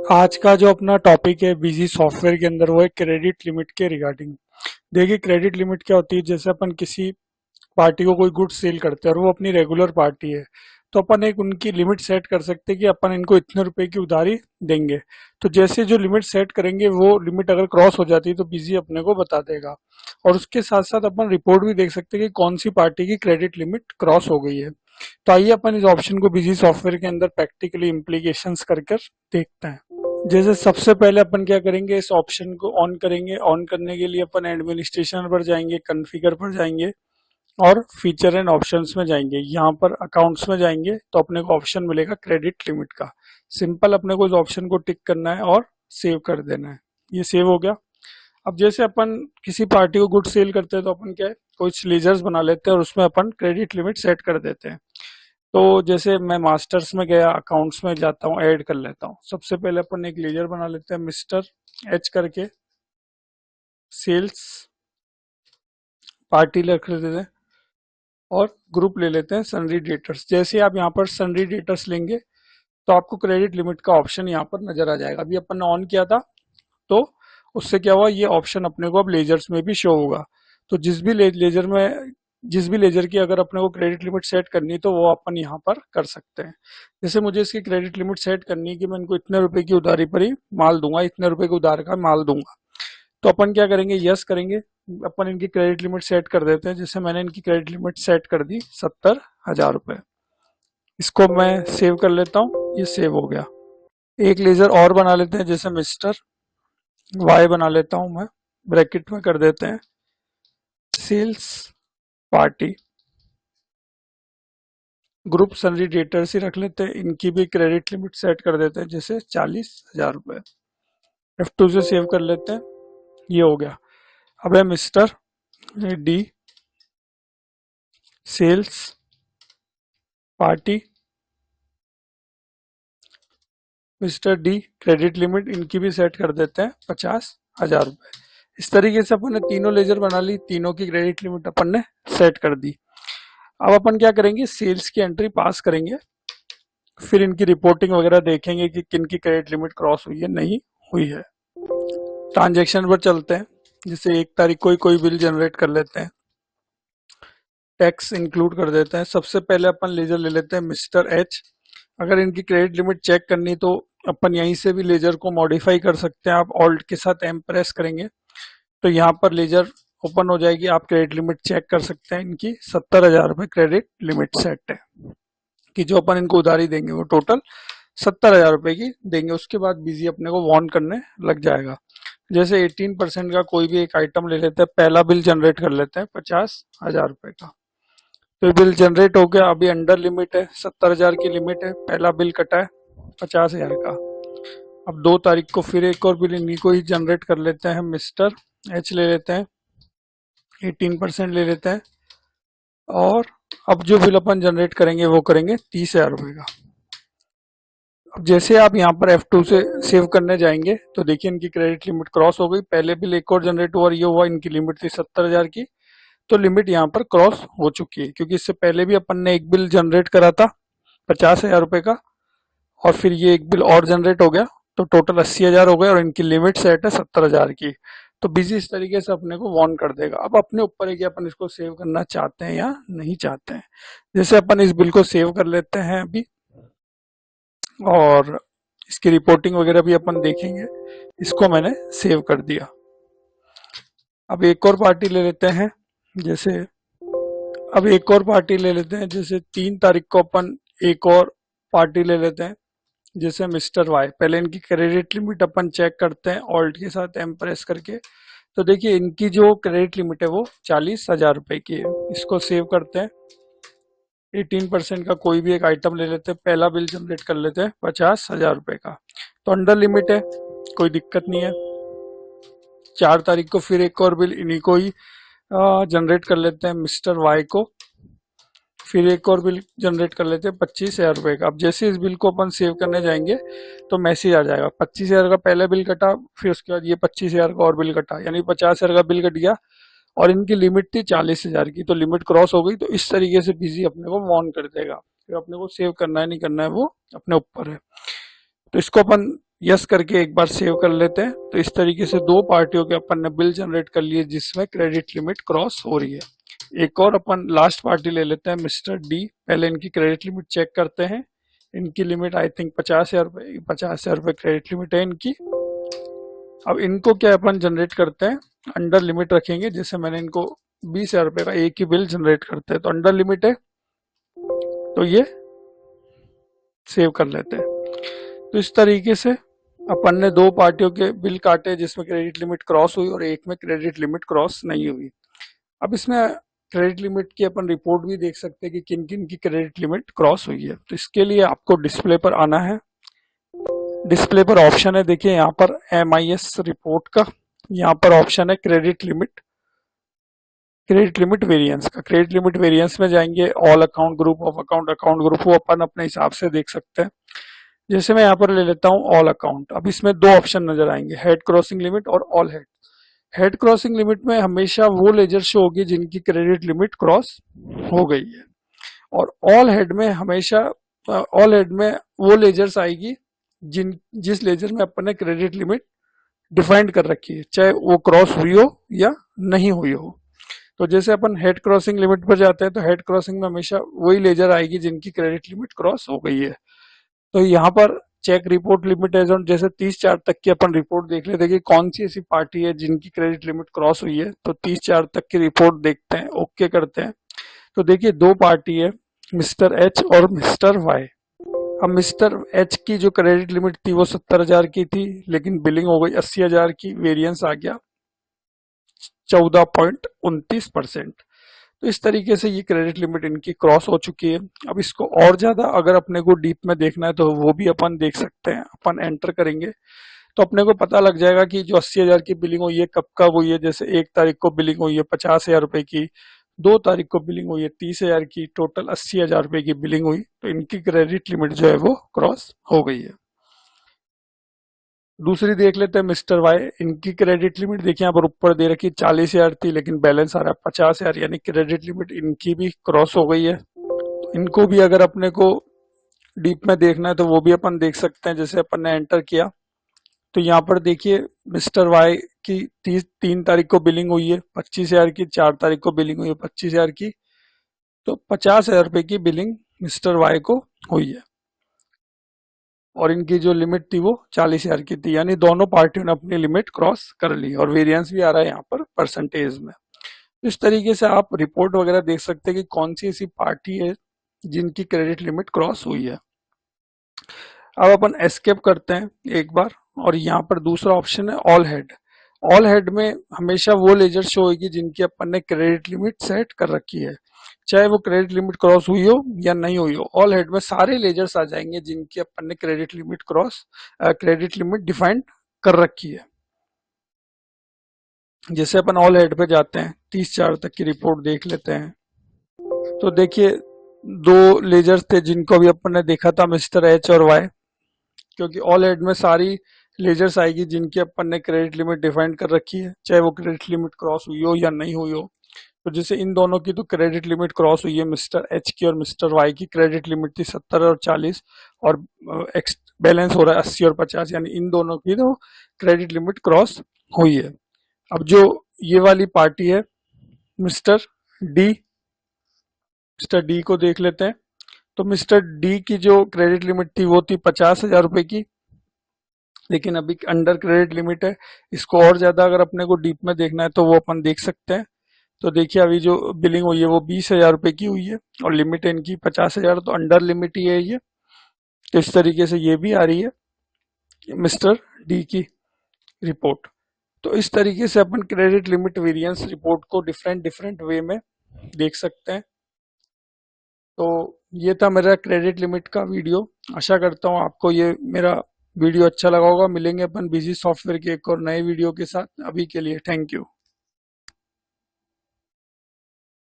आज का जो अपना टॉपिक है बिजी सॉफ्टवेयर के अंदर वो है क्रेडिट लिमिट के रिगार्डिंग। देखिए क्रेडिट लिमिट क्या होती है, जैसे अपन किसी पार्टी को कोई गुड्स सेल करते हैं और वो अपनी रेगुलर पार्टी है, तो अपन एक उनकी लिमिट सेट कर सकते हैं कि अपन इनको इतने रुपए की उधारी देंगे। तो जैसे जो लिमिट सेट करेंगे वो लिमिट अगर क्रॉस हो जाती है तो बिजी अपने को बता देगा। और उसके साथ साथ अपन रिपोर्ट भी देख सकते हैं कि कौन सी पार्टी की क्रेडिट लिमिट क्रॉस हो गई है। तो आइए अपन इस ऑप्शन को बिजी सॉफ्टवेयर के अंदर प्रैक्टिकली इम्प्लीकेशंस कर देखते हैं। जैसे सबसे पहले अपन क्या करेंगे, इस ऑप्शन को ऑन करेंगे। ऑन करने के लिए अपन एडमिनिस्ट्रेशन पर जाएंगे, कॉन्फ़िगर पर जाएंगे और फीचर एंड ऑप्शंस में जाएंगे। यहाँ पर अकाउंट्स में जाएंगे तो अपने को ऑप्शन मिलेगा क्रेडिट लिमिट का। सिंपल अपने को इस ऑप्शन को टिक करना है और सेव कर देना है। ये सेव हो गया। अब जैसे अपन किसी पार्टी को गुड सेल करते हैं तो अपन क्या है, कुछ लेजर्स बना लेते हैं और उसमें अपन क्रेडिट लिमिट सेट कर देते हैं। तो जैसे मैं मास्टर्स में गया, अकाउंट्स में जाता हूँ, ऐड कर लेता हूँ। सबसे पहले अपन एक लेजर बना लेते हैं मिस्टर एच करके, सेल्स पार्टी रख लेते हैं और ग्रुप ले लेते हैं सन्ड्री डेटर्स। जैसे आप यहाँ पर सन्ड्री डेटर्स लेंगे तो आपको क्रेडिट लिमिट का ऑप्शन यहाँ पर नजर आ जाएगा। अभी अपन ने ऑन किया था तो उससे क्या हुआ, ये ऑप्शन अपने को अब लेजर्स में भी शो होगा। तो जिस भी लेजर की अगर अपने को क्रेडिट लिमिट सेट करनी है तो वो अपन यहाँ पर कर सकते हैं। जैसे मुझे इसकी क्रेडिट लिमिट सेट करनी है कि मैं इनको इतने रुपए की उधारी पर ही माल दूंगा, इतने रुपए के उधार का माल दूंगा, तो अपन क्या करेंगे, यस करेंगे। अपन इनकी क्रेडिट लिमिट सेट कर देते हैं। जैसे मैंने इनकी क्रेडिट लिमिट सेट कर दी 70,000 रुपए। इसको मैं सेव कर लेता हूँ, ये सेव हो गया। एक लेजर और बना लेते हैं, जैसे मिस्टर वाई बना लेता हूं मैं, ब्रैकेट में कर देते हैं sales party, group sundry debtors ही रख लेते हैं। इनकी भी क्रेडिट लिमिट सेट कर देते हैं, जैसे 40,000 रुपए। F2 से सेव कर लेते हैं, ये हो गया। अब है mister D, sales party, mister D credit limit इनकी भी सेट कर देते हैं 50,000 रुपए। इस तरीके से अपन ने तीनों लेजर बना ली, तीनों की क्रेडिट लिमिट अपन ने सेट कर दी। अब अपन क्या करेंगे, सेल्स की एंट्री पास करेंगे, फिर इनकी रिपोर्टिंग वगैरह देखेंगे कि किन की क्रेडिट लिमिट क्रॉस हुई है, नहीं हुई है। ट्रांजैक्शन पर चलते हैं। जैसे 1 तारीख को ही कोई बिल जनरेट कर लेते हैं, टैक्स इंक्लूड कर देते हैं। सबसे पहले अपन लेजर ले लेते हैं मिस्टर एच। अगर इनकी क्रेडिट लिमिट चेक करनी तो अपन यहीं से भी लेजर को मॉडिफाई कर सकते हैं। आप ऑल्ट के साथ एम प्रेस करेंगे तो यहाँ पर लेजर ओपन हो जाएगी, आप क्रेडिट लिमिट चेक कर सकते हैं। इनकी 70,000 रुपए क्रेडिट लिमिट सेट है कि जो अपन इनको उधारी देंगे वो टोटल 70,000 रुपए की देंगे। उसके बाद बिजी अपने को वॉर्न करने लग जाएगा। जैसे 18% का कोई भी एक आइटम ले लेते हैं, पहला बिल जनरेट कर लेते हैं 50,000 रुपए का। तो बिल जनरेट हो गया। अभी अंडर लिमिट है, 70,000 की लिमिट है, पहला बिल कटा है 50,000 का। अब 2 तारीख को फिर एक और बिल इन्हीं को ही जनरेट कर लेते हैं, मिस्टर एच ले लेते हैं, 18% ले लेते हैं और अब जो बिल अपन जनरेट करेंगे वो करेंगे 30,000 रुपए का। अब जैसे आप यहाँ पर F2 से सेव करने जाएंगे तो देखिए इनकी क्रेडिट लिमिट क्रॉस हो गई। पहले बिल एक और जनरेट हुआ, ये हुआ, इनकी लिमिट थी 70,000 की, तो लिमिट यहाँ पर क्रॉस हो चुकी है क्योंकि इससे पहले भी अपन ने एक बिल जनरेट करा था 50,000 रुपए का और फिर ये एक बिल और जनरेट हो गया, तो टोटल 80,000 हो गए और इनकी लिमिट सेट है 70,000 की। तो बिजी इस तरीके से अपने को वॉर्न कर देगा। अब अपने ऊपर है कि अपन इसको सेव करना चाहते हैं या नहीं चाहते हैं। जैसे अपन इस बिल को सेव कर लेते हैं अभी और इसकी रिपोर्टिंग वगैरह भी अपन देखेंगे। इसको मैंने सेव कर दिया। अब एक और पार्टी ले लेते हैं, जैसे अब एक और पार्टी ले लेते हैं, जैसे 3 तारीख को अपन एक और पार्टी ले लेते हैं, जैसे मिस्टर वाई। पहले इनकी क्रेडिट लिमिट अपन चेक करते हैं ऑल्ट के साथ एम प्रेस करके। तो देखिए इनकी जो क्रेडिट लिमिट है वो 40,000 रुपए की है। इसको सेव करते हैं। 18% का कोई भी एक आइटम ले लेते हैं, पहला बिल जनरेट कर लेते हैं 50,000 रुपए का। तो अंडर लिमिट है, कोई दिक्कत नहीं है। 4 तारीख को फिर एक और बिल इन्हीं को ही जनरेट कर लेते हैं, मिस्टर वाई को। फिर एक और बिल जनरेट कर लेते हैं 25,000 रुपए का। अब जैसे इस बिल को अपन सेव करने जाएंगे तो मैसेज आ जाएगा, 25,000 का पहला बिल कटा, फिर उसके बाद ये 25,000 का और बिल कटा, यानी 50,000 का बिल कट गया और इनकी लिमिट थी 40,000 की, तो लिमिट क्रॉस हो गई। तो इस तरीके से बिजी अपने को वॉर्न कर देगा। फिर अपने को सेव करना है नहीं करना है वो अपने ऊपर है। तो इसको अपन यस करके एक बार सेव कर लेते हैं। तो इस तरीके से दो पार्टियों के अपन ने बिल जनरेट कर लिए जिसमें क्रेडिट लिमिट क्रॉस हो रही है। एक और अपन लास्ट पार्टी ले लेते हैं, मिस्टर डी। पहले इनकी क्रेडिट लिमिट चेक करते हैं। इनकी लिमिट आई थिंक 50,000 रुपये क्रेडिट लिमिट है इनकी। अब इनको क्या अपन जनरेट करते हैं, अंडर लिमिट रखेंगे। जैसे मैंने इनको 20,000 रुपये का एक ही बिल जनरेट करते हैं, तो अंडर लिमिट है, तो ये सेव कर लेते हैं। तो इस तरीके से अपन ने दो पार्टियों के बिल काटे जिसमें क्रेडिट लिमिट क्रॉस हुई और एक में क्रेडिट लिमिट क्रॉस नहीं हुई। अब इसमें क्रेडिट लिमिट की अपन रिपोर्ट भी देख सकते हैं कि किन किन की क्रेडिट लिमिट क्रॉस हुई है। तो इसके लिए आपको डिस्प्ले पर आना है। डिस्प्ले पर ऑप्शन है, देखिए यहाँ पर MIS रिपोर्ट का, यहाँ पर ऑप्शन है क्रेडिट लिमिट वेरिएंस का। क्रेडिट लिमिट वेरिएंस में जाएंगे, all account, group of account, account group, वो अपन अपने हिसाब से देख सकते हैं। जैसे मैं यहाँ पर ले लेता हूँ ऑल अकाउंट। अब इसमें दो ऑप्शन नजर आएंगे, हेड क्रॉसिंग लिमिट और all head. Head crossing limit में हमेशा वो लेजर शो होगी जिनकी क्रेडिट लिमिट क्रॉस हो गई है, और ऑल हेड में हमेशा ऑल हेड में वो लेजर्स आएगी जिस लेजर में अपन ने क्रेडिट लिमिट डिफाइंड कर रखी है, चाहे वो क्रॉस हुई हो या नहीं हुई हो। तो जैसे अपन हेड क्रॉसिंग लिमिट पर जाते हैं तो हेड क्रॉसिंग में हमेशा वही लेजर आएगी जिनकी क्रेडिट लिमिट क्रॉस हो गई है। तो यहाँ पर check report limit as on, जैसे 30/4 तक की अपन रिपोर्ट देख लेते हैं कि कौन सी ऐसी पार्टी है जिनकी क्रेडिट लिमिट क्रॉस हुई है। तो 30/4 तक की रिपोर्ट देखते हैं, ओके करते हैं। तो देखिए दो पार्टी है, मिस्टर एच और मिस्टर वाई। अब मिस्टर एच की जो क्रेडिट लिमिट थी वो 70,000 की थी, लेकिन बिलिंग हो गई 80,000 की, वेरिएंस आ गया 14.29%। तो इस तरीके से ये क्रेडिट लिमिट इनकी क्रॉस हो चुकी है। अब इसको और ज्यादा अगर अपने को डीप में देखना है तो वो भी अपन देख सकते हैं। अपन एंटर करेंगे तो अपने को पता लग जाएगा कि जो 80,000 की बिलिंग हुई है कब कब हुई है। जैसे 1 तारीख को बिलिंग हुई है 50,000 रुपए की, 2 तारीख को बिलिंग हुई है 30,000 की, टोटल 80,000 रुपए की बिलिंग हुई। तो इनकी क्रेडिट लिमिट जो है वो क्रॉस हो गई है। दूसरी देख लेते हैं मिस्टर वाई। इनकी क्रेडिट लिमिट देखिए यहाँ पर ऊपर दे रखी 40,000 थी, लेकिन बैलेंस आ रहा है 50,000, यानी क्रेडिट लिमिट इनकी भी क्रॉस हो गई है। इनको भी अगर अपने को डीप में देखना है तो वो भी अपन देख सकते हैं। जैसे अपन ने एंटर किया तो यहाँ पर देखिए मिस्टर वाई की 3 तारीख को बिलिंग हुई है 25,000 की, 4 तारीख को बिलिंग हुई है 25,000 की। तो 50,000 रुपए की बिलिंग मिस्टर वाई को हुई है, और इनकी जो लिमिट थी वो 40,000 की थी, यानी दोनों पार्टियों ने अपनी लिमिट क्रॉस कर ली। और वेरिएंस भी आ रहा है यहाँ पर परसेंटेज में। इस तरीके से आप रिपोर्ट वगैरह देख सकते हैं कि कौन सी ऐसी पार्टी है जिनकी क्रेडिट लिमिट क्रॉस हुई है। अब अपन एस्केप करते हैं एक बार, और यहाँ पर दूसरा ऑप्शन है ऑल हेड। ऑल हेड में हमेशा वो लेजर शो होगी जिनकी अपन ने क्रेडिट लिमिट सेट कर रखी है, चाहे वो क्रेडिट लिमिट क्रॉस हुई हो या नहीं हुई हो। ऑल हेड में सारे लेजर्स आ जाएंगे जिनकी अपन ने क्रेडिट लिमिट डिफाइंड कर रखी है। जैसे अपन ऑल हेड पे जाते हैं, 30/4 तक की रिपोर्ट देख लेते हैं। तो देखिए दो लेजर्स थे जिनको भी अपन ने देखा था, मिस्टर एच और वाई। क्योंकि ऑल हेड में सारी लेजर्स आएगी जिनकी अपन ने क्रेडिट लिमिट डिफाइन कर रखी है, चाहे वो क्रेडिट लिमिट क्रॉस हुई हो या नहीं हुई हो। तो जैसे इन दोनों की तो क्रेडिट लिमिट क्रॉस हुई है, मिस्टर एच की और मिस्टर वाई की क्रेडिट लिमिट थी 70 और 40, और बैलेंस हो रहा है 80 और 50, यानी इन दोनों की तो क्रेडिट लिमिट क्रॉस हुई है। अब जो ये वाली पार्टी है मिस्टर डी को देख लेते हैं। तो मिस्टर डी की जो क्रेडिट लिमिट थी वो थी 50,000 रुपए की, लेकिन अभी अंडर क्रेडिट लिमिट है। इसको और ज्यादा अगर अपने को डीप में देखना है तो वो अपन देख सकते हैं। तो देखिए अभी जो बिलिंग हुई है वो 20,000 रुपए की हुई है, और लिमिट है इनकी 50,000, तो अंडर लिमिट ही है ये। तो इस तरीके से ये भी आ रही है मिस्टर डी की रिपोर्ट। तो इस तरीके से अपन क्रेडिट लिमिट वेरिएंस रिपोर्ट को डिफरेंट वे में देख सकते हैं। तो ये था मेरा क्रेडिट लिमिट का वीडियो। आशा करता हूँ आपको ये मेरा वीडियो अच्छा लगा होगा। मिलेंगे अपन बिजी सॉफ्टवेयर के एक और नए वीडियो के साथ। अभी के लिए थैंक यू।